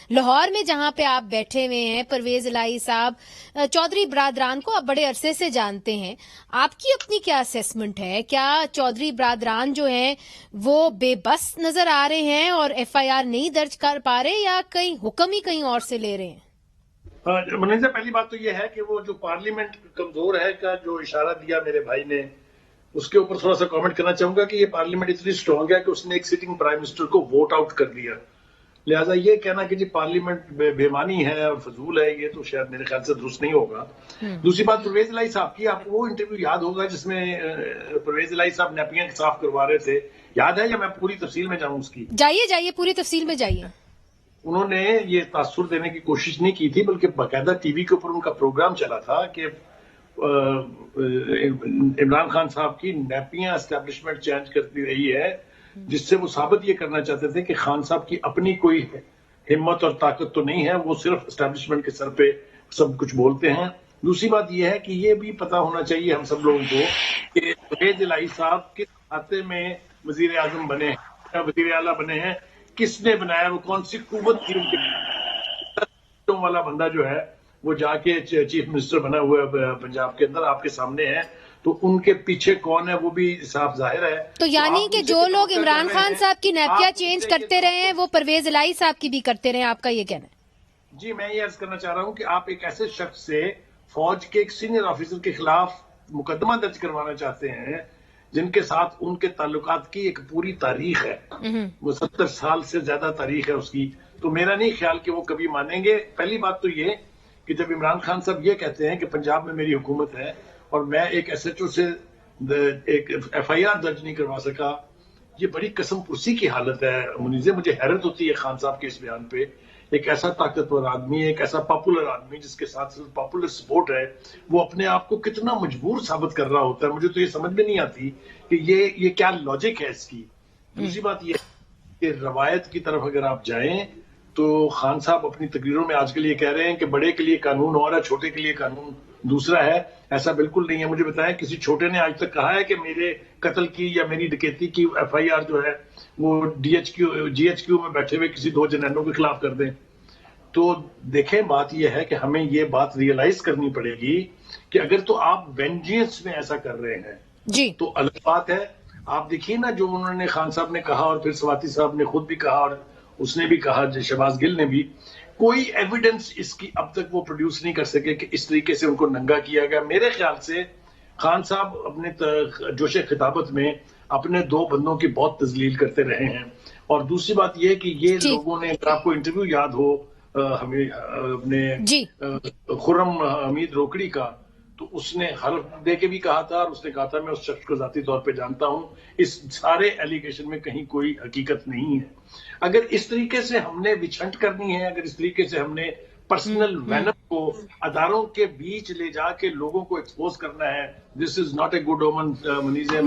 لاہور میں جہاں پہ آپ بیٹھے ہوئے ہیں، پرویز الہی صاحب چودھری برادران کو آپ بڑے عرصے سے جانتے ہیں، آپ کی اپنی کیا اسیسمنٹ ہے؟ کیا چودھری برادران جو ہیں وہ بے بس نظر آ رہے ہیں اور ایف آئی آر نہیں درج کر پا رہے، یا کہیں حکم ہی کہیں اور سے لے رہے ہیں؟ منیزہ، پہلی بات تو یہ ہے کہ وہ جو پارلیمنٹ کمزور ہے کا جو اشارہ دیا میرے بھائی نے، اس کے اوپر تھوڑا سا کامنٹ کرنا چاہوں گا کہ یہ پارلیمنٹ اتنی سٹرونگ ہے کہ اس نے ایک سٹنگ پرائم منسٹر کو ووٹ آؤٹ کر دیا. لہٰذا یہ کہنا کہ جی پارلیمنٹ بے معنی ہے اور فضول ہے، یہ تو شاید میرے خیال سے درست نہیں ہوگا. دوسری بات پرویز الہی صاحب کی، آپ کو وہ انٹرویو یاد ہوگا جس میں پرویز الہی صاحب نیپیاں صاف کروا رہے تھے، یاد ہے یا میں پوری تفصیل میں جاؤں اس کی؟ جائیے پوری تفصیل میں جائیے. انہوں نے یہ تاثر دینے کی کوشش نہیں کی تھی، بلکہ باقاعدہ ٹی وی کے اوپر ان کا پروگرام چلا تھا کہ عمران خان صاحب کی نیپیاں اسٹیبلشمنٹ چینج کرتی رہی ہے، جس سے وہ ثابت یہ کرنا چاہتے تھے کہ خان صاحب کی اپنی کوئی ہمت اور طاقت تو نہیں ہے، وہ صرف اسٹیبلشمنٹ کے سر پہ سب کچھ بولتے ہیں. دوسری بات یہ ہے کہ یہ بھی پتا ہونا چاہیے ہم سب لوگوں کو کہ پرویز الہی صاحب کس کھاتے میں وزیر اعظم بنے ہیں، وزیر اعلیٰ بنے ہیں، کس نے بنایا، وہ کون سی قوت تھی ان کے والا بندہ جو ہے وہ جا کے چیف منسٹر بنا ہوا ہے پنجاب کے اندر، آپ کے سامنے ہے. تو ان کے پیچھے کون ہے وہ بھی صاف ظاہر ہے. تو یعنی کہ جو لوگ عمران خان صاحب کی نیپیاں چینج کرتے رہے ہیں وہ پرویز الہی صاحب کی بھی کرتے رہے ہیں، آپ کا یہ کہنا ہے؟ جی میں یہ عرض کرنا چاہ رہا ہوں کہ آپ ایک ایسے شخص سے فوج کے ایک سینئر آفیسر کے خلاف مقدمہ درج کروانا چاہتے ہیں جن کے ساتھ ان کے تعلقات کی ایک پوری تاریخ ہے، وہ 70 سال سے زیادہ تاریخ ہے اس کی. تو میرا نہیں خیال کہ وہ کبھی مانیں گے. پہلی بات تو یہ کہ جب عمران خان صاحب یہ کہتے ہیں کہ پنجاب میں میری حکومت ہے اور میں ایک ایس ایچ او سے ایک ایف آئی آر درج نہیں کروا سکا، یہ بڑی قسم پرسی کی حالت ہے. منیزہ، مجھے حیرت ہوتی ہے خان صاحب کے اس بیان پہ. ایک ایسا طاقتور آدمی، ایک ایسا پاپولر آدمی جس کے ساتھ پاپولر سپورٹ ہے، وہ اپنے آپ کو کتنا مجبور ثابت کر رہا ہوتا ہے. مجھے تو یہ سمجھ میں نہیں آتی کہ یہ کیا لاجک ہے اس کی. دوسری بات یہ ہے کہ روایت کی طرف اگر آپ جائیں تو خان صاحب اپنی تقریروں میں آج کل یہ کہہ رہے ہیں کہ بڑے کے لیے قانون اور ہے، چھوٹے کے لیے قانون دوسرا ہے. ایسا بالکل نہیں ہے. مجھے بتائیں کسی چھوٹے نے آج تک کہا ہے کہ میرے قتل کی یا میری ڈکیتی کی ایف آئی آر جو ہے وہ جی ایچ کیو میں بیٹھے ہوئے کسی دو جنینوں کے خلاف کر دیں؟ تو دیکھیں، بات یہ ہے کہ ہمیں یہ بات ریئلائز کرنی پڑے گی کہ اگر تو آپ وینجنس میں ایسا کر رہے ہیں جی تو الگ بات ہے. آپ دیکھیے نا جو انہوں نے خان صاحب نے کہا، اور پھر سواتی صاحب نے خود بھی کہا اور اس نے بھی کہا، شہباز گل نے بھی، کوئی ایویڈنس اس کی اب تک وہ پروڈیوس نہیں کر سکے کہ اس طریقے سے ان کو ننگا کیا گیا. میرے خیال سے خان صاحب اپنے جوش خطابت میں اپنے دو بندوں کی بہت تذلیل کرتے رہے ہیں. اور دوسری بات یہ کہ یہ لوگوں نے، اگر آپ کو انٹرویو یاد ہو ہمیں اپنے خرم حمید روکڑی کا، تو اس نے حلف دے کے بھی کہا تھا اور اس نے کہا تھا میں اس شخص کو ذاتی طور پہ جانتا ہوں. اس سارے ایلیگیشن میں کہیں کوئی حقیقت نہیں ہے. اگر اس طریقے سے ہم نے وچھنٹ کرنی ہے، اگر اس طریقے سے ہم نے پرسنل وینم کو اداروں کے بیچ لے جا کے لوگوں کو ایکسپوز کرنا ہے، this is not a good woman. Muneeza,